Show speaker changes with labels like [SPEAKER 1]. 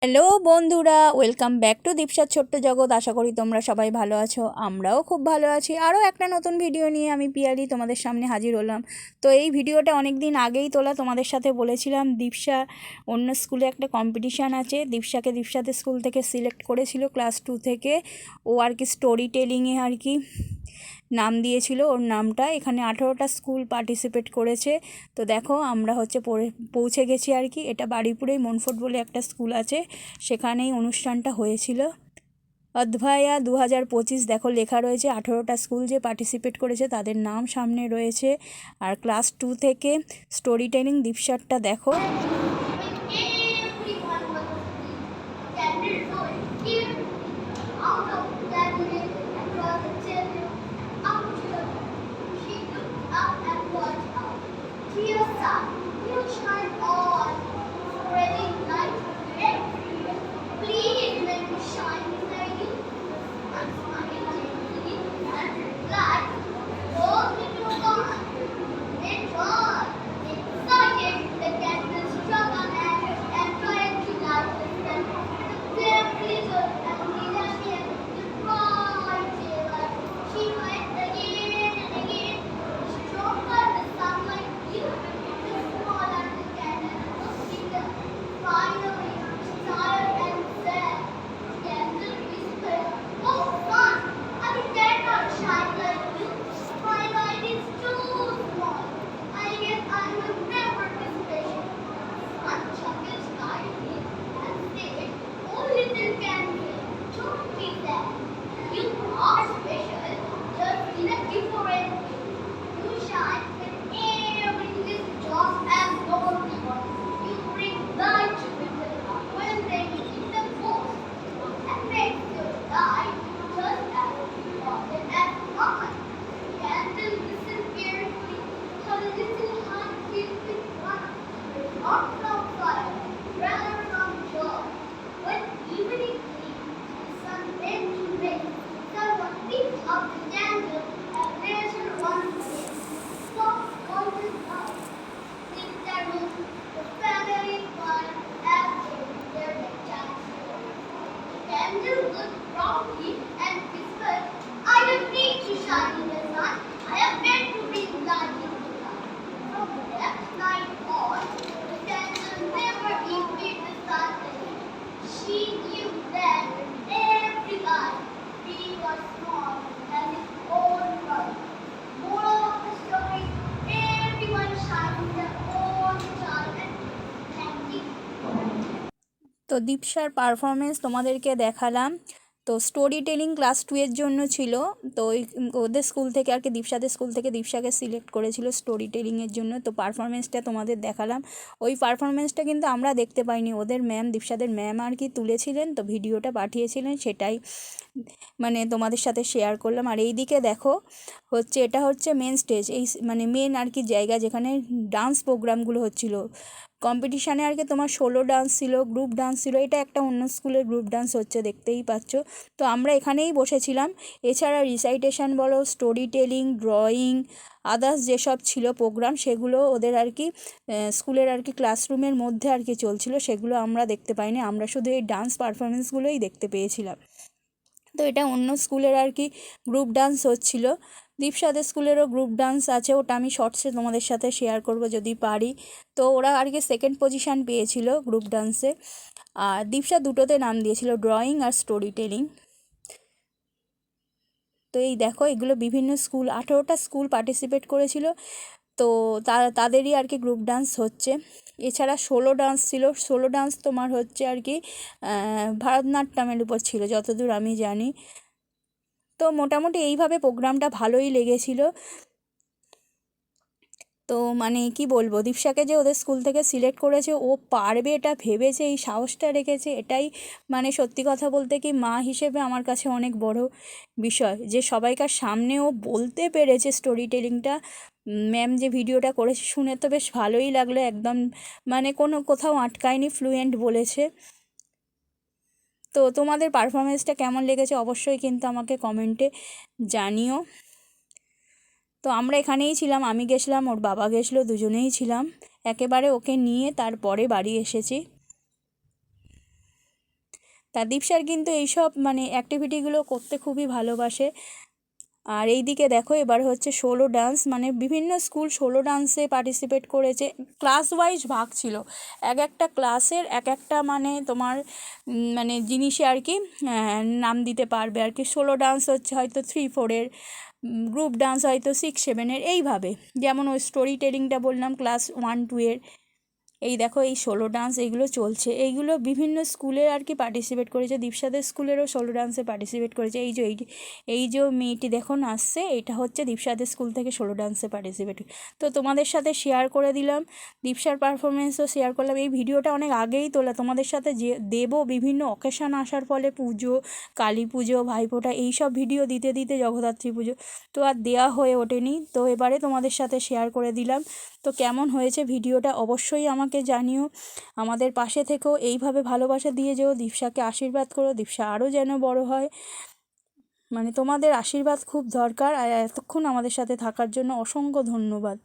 [SPEAKER 1] Hello বন্ধুরা, welcome back to দীপসার ছোট্ট জগৎ। আশা করি তোমরা সবাই ভালো আছো, আমরাও খুব ভালো আছি। আরও একটা নতুন ভিডিও নিয়ে আমি পিয়ালি তোমাদের সামনে হাজির হলাম। তো এই ভিডিওটা অনেক দিন আগেই তোলা, তোমাদের সাথে বলেছিলাম দীপসা অন্য স্কুলে একটা কম্পিটিশান আছে, দীপসাদের স্কুল থেকে সিলেক্ট করেছিল ক্লাস 2 থেকে। ও আর কি স্টোরি টেলিংয়ে আর কি নাম দিয়েছিল, ওর নামটা। এখানে 18টা স্কুল পার্টিসিপেট করেছে। তো দেখো আমরা পৌঁছে গেছি আর কি। এটা বারুইপুরেই মনফোর্ট বলে একটা স্কুল আছে, সেখানেই অনুষ্ঠানটা হয়েছিল। অধ্যয়া 2025 দেখো লেখা রয়েছে। 18টা স্কুল যে পার্টিসিপেট করেছে তাদের নাম সামনে রয়েছে। আর ক্লাস 2 থেকে স্টোরি টেলিং দীপসারটা দেখো। তো দীপসার পারফরমেন্স তোমাদেরকে দেখালাম। তো স্টোরি টেলিং ক্লাস 2 এর জন্য ছিল। তো ওদের স্কুল থেকে আর কি, দীপসাদের স্কুল থেকে দীপসাকে সিলেক্ট করেছিল স্টোরি টেলিংয়ের জন্য। তো পারফরমেন্সটা তোমাদের দেখালাম। ওই পারফরমেন্সটা কিন্তু আমরা দেখতে পাইনি, ওদের ম্যাম, দীপসাদের ম্যাম আর কি তুলেছিলেন, তো ভিডিওটা পাঠিয়েছিলেন, সেটাই মানে তোমাদের সাথে শেয়ার করলাম। আর এই দিকে দেখো এটা হচ্ছে মেন স্টেজ, এই মানে মেন আর কি জায়গা যেখানে ডান্স প্রোগ্রামগুলো হচ্ছিল কম্পিটিশানে আর কি। তোমার সোলো ডান্স ছিল, গ্রুপ ডান্স ছিল, এটা একটা অন্য স্কুলের গ্রুপ ডান্স হচ্ছে, দেখতেই পাচ্ছ। তো আমরা এখানেই বসেছিলাম। এছাড়া রিসাইটেশন বলো, স্টোরি টেলিং, ড্রয়িং, আদার্স যেসব ছিল প্রোগ্রাম, সেগুলো ওদের আর কি স্কুলের আর কি ক্লাসরুমের মধ্যে আর কি চলছিল, সেগুলো আমরা দেখতে পাইনি। আমরা শুধু এই ডান্স পারফরমেন্সগুলোই দেখতে পেয়েছিলাম। তো এটা অন্য স্কুলের আর কি গ্রুপ ডান্স হচ্ছিল। দীপসাদের স্কুলেরও গ্রুপ ডান্স আছে, ওটা আমি শর্টসে তোমাদের সাথে শেয়ার করব যদি পারি। তো ওরা আর কি সেকেন্ড পজিশান পেয়েছিল গ্রুপ ডান্সে। আর দীপসা দুটোতে নাম দিয়েছিল, ড্রয়িং আর স্টোরি টেলিং। তো এই দেখো এগুলো বিভিন্ন স্কুল, 18টা স্কুল পার্টিসিপেট করেছিল। তো তাদেরই আর কি গ্রুপ ডান্স হচ্ছে। এছাড়া সোলো ডান্স ছিল। সোলো ডান্স তোমার হচ্ছে আর কি ভারতনাট্যমের উপর ছিল যতদূর আমি জানি। তো মোটামুটি এইভাবে প্রোগ্রামটা ভালোই লেগেছিল। তো মানে কি বলবো, দীপসাকে যে ওদের স্কুল থেকে সিলেক্ট করেছে, ও পারবে এটা ভেবেছে, এই সাহসটা রেখেছে, এটাই মানে সত্যি কথা বলতে কি মা হিসেবে আমার কাছে অনেক বড় বিষয়, যে সবাইকার সামনে ও বলতে পেরেছে স্টোরি টেলিংটা। ম্যাম যে ভিডিওটা করেছে শুনে তো বেশ ভালোই লাগলো, একদম মানে কোথাও আটকায়নি, ফ্লুয়েন্ট বলেছে। তো তোমাদের পারফরমেন্সটা কেমন লেগেছে অবশ্যই কিন্তু আমাকে কমেন্টে জানিও। তো আমরা এখানেই ছিলাম, আমি গেছিলাম, ওর বাবা গেছিলো, দুজনেই ছিলাম। একেবারে ওকে নিয়ে তারপরে বাড়ি এসেছি। তা দীপসার কিন্তু এইসব মানে অ্যাক্টিভিটিগুলো করতে খুবই ভালোবাসে। আর এই দিকে দেখো এবার হচ্ছে সোলো ডান্স, মানে বিভিন্ন স্কুল সোলো ডান্সে পার্টিসিপেট করেছে, ক্লাস ওয়াইজ ভাগ ছিল, এক একটা ক্লাসের এক একটা মানে তোমার মানে জিনিসে আর কি নাম দিতে পারবে আর কি। সোলো ডান্স হচ্ছে হয়তো 3-4-এর, গ্রুপ ডান্স হয়তো 6-7-এর, এইভাবে। যেমন ওই স্টোরি টেলিংটা বললাম ক্লাস 1-2-এর। এই দেখো এই সোলো ডান্স এইগুলো চলছে, এইগুলো বিভিন্ন স্কুলের আর কি পার্টিসিপেট করেছে, দীপসাদের স্কুলেরও সোলো ডান্সে পার্টিসিপেট করেছে। এই যে মেয়েটি দেখো নাচছে, এটা হচ্ছে দীপসাদের স্কুল থেকে সোলো ডান্সে পার্টিসিপেট। তো তোমাদের সাথে শেয়ার করে দিলাম, দীপসার পারফরমেন্সও শেয়ার করলাম। এই ভিডিওটা অনেক আগেই তোলা, তোমাদের সাথে যে দেবো বিভিন্ন অকেশান আসার ফলে, পুজো, কালী পুজো, ভাইফোঁটা, এইসব ভিডিও দিতে দিতে জগদ্ধাত্রী পুজো তো আর দেওয়া হয়ে ওঠেনি। তো এবারে তোমাদের সাথে শেয়ার করে দিলাম। তো কেমন হয়েছে ভিডিওটা অবশ্যই আমাকে জানিও, আমাদের পাশে থেকেও এইভাবে ভালোবাসা দিয়ে যেও, দীপসাকে আশীর্বাদ করো, দীপসা আরও যেন বড় হয়। মানে তোমাদের আশীর্বাদ খুব দরকার, আর এতক্ষণ আমাদের সাথে থাকার জন্য অসংখ্য ধন্যবাদ।